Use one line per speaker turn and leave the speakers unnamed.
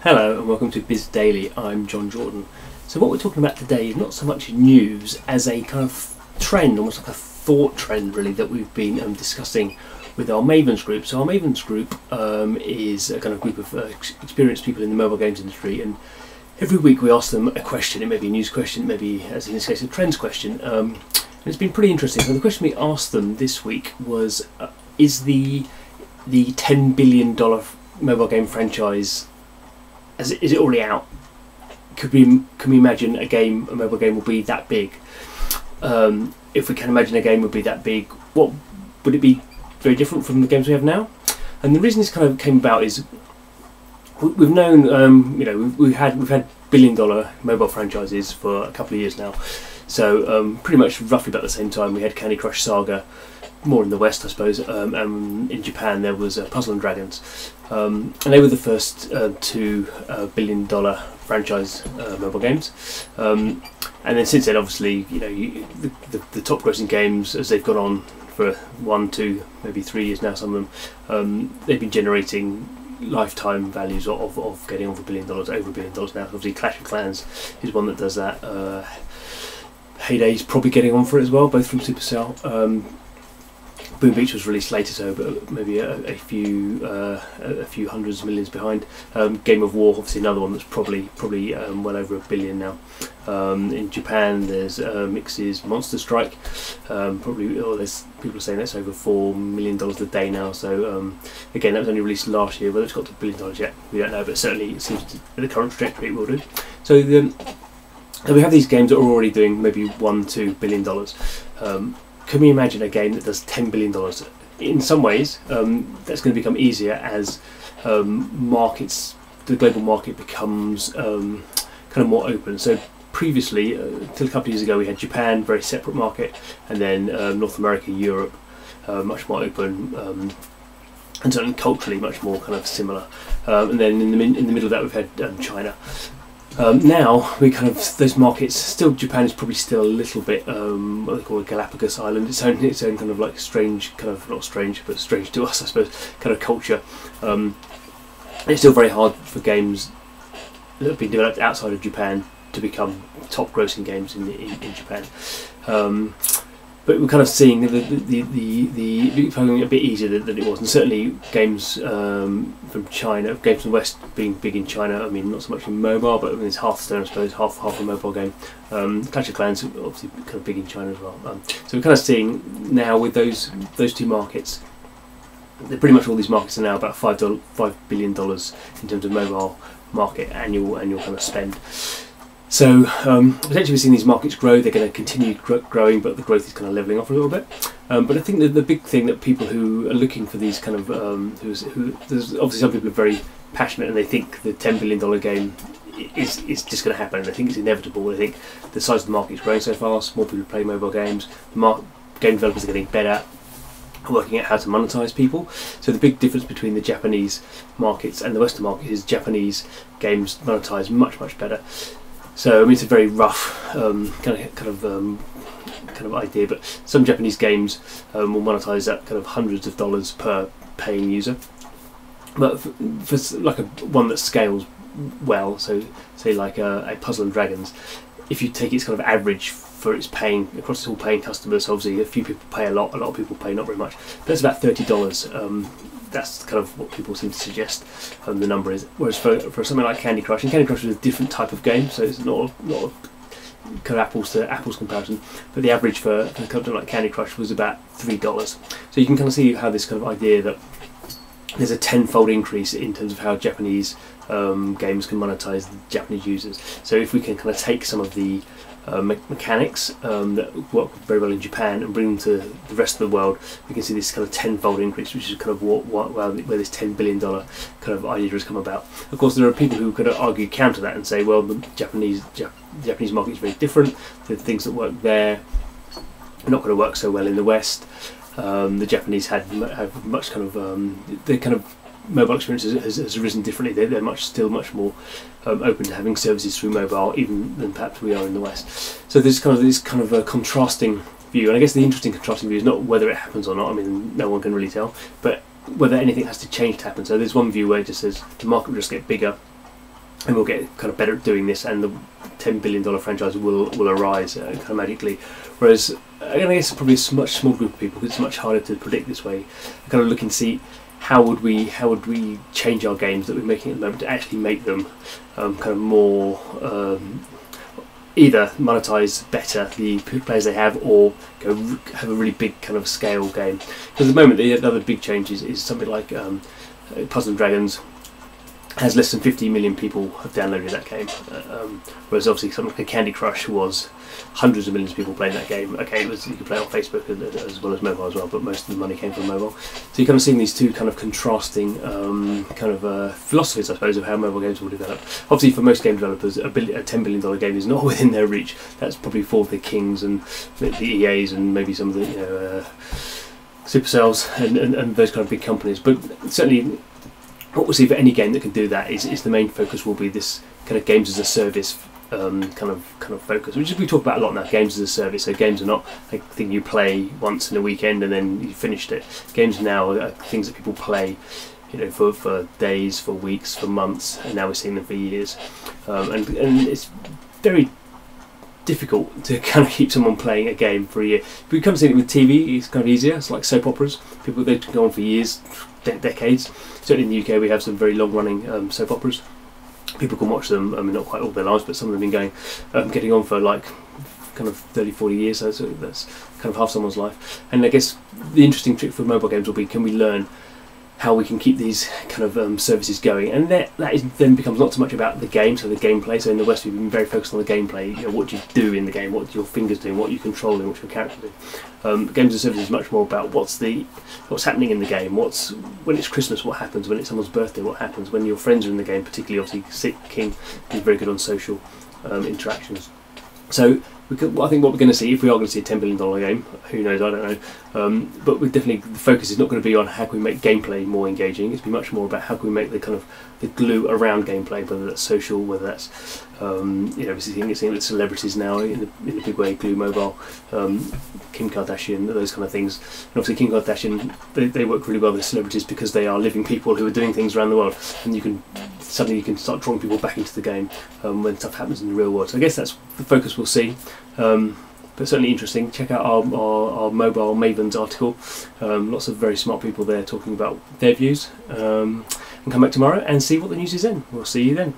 Hello and welcome to Biz Daily. I'm Jon Jordan. So what we're talking about today is not so much news as a kind of trend, almost like a thought trend really, that we've been discussing with our Mavens group. So our Mavens group is a kind of group of experienced people in the mobile games industry, and every week we ask them a question. It may be a news question, it may be, as in this case, a trends question. And it's been pretty interesting. So the question we asked them this week was, is the $10 billion mobile game franchise, is it already out? Can we imagine a mobile game will be that big? If we can imagine a game would be that big, what would it be very different from the games we have now? And the reason this kind of came about is we've known, we've had billion-dollar mobile franchises for a couple of years now. So pretty much roughly about the same time we had Candy Crush Saga, more in the West I suppose, and in Japan there was Puzzle and Dragons, and they were the first two billion-dollar franchise mobile games, and then since then obviously the top grossing games, as they've gone on for 1, 2, maybe 3 years now, some of them, they've been generating lifetime values of getting over $1 billion, over $1 billion now. Obviously Clash of Clans is one that does that. Heyday's probably getting on for it as well, both from Supercell. Boom Beach was released later, so but maybe a few hundreds of millions behind. Game of War, obviously another one that's probably well over $1 billion now. In Japan, there's Mix's Monster Strike. There's people saying that's over $4 million a day now. So again, that was only released last year. Whether it's got to $1 billion yet, we don't know. But certainly, it seems the current trajectory it will do. So we have these games that are already doing maybe $1-2 billion. Can we imagine a game that does $10 billion? In some ways, that's going to become easier as the global market becomes kind of more open. So previously, until a couple of years ago, we had Japan, very separate market, and then North America, Europe, much more open, and certainly culturally much more kind of similar. And then in the middle of that, we've had China. Now we those markets, still Japan is probably still a little bit what they call a Galapagos island, its own kind of like strange, kind of not strange but strange to us I suppose, kind of culture. It's still very hard for games that have been developed outside of Japan to become top grossing games in Japan. But we're kind of seeing the becoming a bit easier than it was, and certainly games from China, games from the West being big in China. I mean, not so much in mobile, but it's Hearthstone, I suppose, half a mobile game. Clash of Clans, obviously, kind of big in China as well. So we're kind of seeing now with those two markets, pretty much all these markets are now about $5 billion in terms of mobile market annual kind of spend. So potentially we're seeing these markets grow. They're going to continue growing, but the growth is kind of levelling off a little bit. But I think that the big thing that people who are looking for these kind of, there's obviously some people are very passionate and they think the $10 billion game is just going to happen. They think it's inevitable. They think the size of the market is growing so fast, more people play mobile games, game developers are getting better at working out how to monetize people. So the big difference between the Japanese markets and the Western market is Japanese games monetize much better. So I mean, it's a very rough kind of idea, but some Japanese games will monetize at kind of hundreds of dollars per paying user. But for like one that scales well, so say like a Puzzle and Dragons, if you take its kind of average for its paying across its all paying customers, so obviously a few people pay a lot of people pay not very much. But that's about $30. That's kind of what people seem to suggest the number is. Whereas for something like Candy Crush, and Candy Crush is a different type of game, so it's not a kind of apples to apples comparison, but the average for something like Candy Crush was about $3. So you can kind of see how this kind of idea that there's a tenfold increase in terms of how Japanese games can monetize the Japanese users. So if we can kind of take some of the mechanics that work very well in Japan and bring them to the rest of the world, we can see this kind of tenfold increase, which is kind of where this $10 billion kind of idea has come about. Of course, there are people who could argue counter that and say, well, the Japanese market is very different. The things that work there are not going to work so well in the West. The Japanese have much kind of the kind of mobile experience has arisen differently. They're still much more open to having services through mobile, even than perhaps we are in the West. So there's this kind of a contrasting view, and I guess the interesting contrasting view is not whether it happens or not. I mean, no one can really tell, but whether anything has to change to happen. So there's one view where it just says the market will just get bigger and we'll get kind of better at doing this, and the $10 billion franchise will arise kind of magically. Whereas, and I guess probably a much smaller group of people, because it's much harder to predict this way, kind of look and see how would we change our games that we're making at the moment to actually make them kind of more either monetize better the players they have, or go have a really big kind of scale game. Because at the moment the other big change is something like Puzzle and Dragons has less than 50 million people have downloaded that game, whereas obviously something like Candy Crush was hundreds of millions of people playing that game. Okay, you could play it on Facebook as well as mobile as well, but most of the money came from mobile. So you're kind of seeing these two kind of contrasting philosophies, I suppose, of how mobile games will develop. Obviously, for most game developers, a $10 billion game is not within their reach. That's probably for the Kings and the EAs and maybe some of the Supercells and those kind of big companies. But certainly, what we'll see for any game that can do that is the main focus will be this kind of games as a service kind of focus, which we talk about a lot now. Games as a service. So games are not a thing you play once in a weekend and then you finished it. Games now are things that people play, for days, for weeks, for months, and now we're seeing them for years. And it's very difficult to kind of keep someone playing a game for a year. If we come to see it with TV, it's kind of easier. It's like soap operas. People, they can go on for years, decades. Certainly in the UK we have some very long running soap operas. People can watch them, not quite all their lives, but some of them have been going, getting on for like kind of 30-40 years, so that's kind of half someone's life. And I guess the interesting trick for mobile games will be, can we learn how we can keep these kind of services going? And that then becomes not so much about the game, so the gameplay. So in the West we've been very focused on the gameplay, what do you do in the game, what do your fingers do, what are you controlling, what your character do. Games as a service is much more about what's happening in the game, when it's Christmas, what happens, when it's someone's birthday, what happens, when your friends are in the game, particularly obviously King is very good on social interactions. So I think what we're going to see, if we are going to see a $10 billion game, who knows, I don't know, but we definitely, the focus is not going to be on how can we make gameplay more engaging. It's be much more about how can we make the kind of the glue around gameplay, whether that's social, whether that's we're seeing it with celebrities now in a big way, glue mobile, Kim Kardashian, those kind of things. And obviously Kim Kardashian, they work really well with celebrities because they are living people who are doing things around the world, and suddenly you can start drawing people back into the game when stuff happens in the real world. So I guess that's the focus we'll see. But certainly interesting. Check out our Mobile Mavens article. Lots of very smart people there talking about their views. And come back tomorrow and see what the news is then. We'll see you then.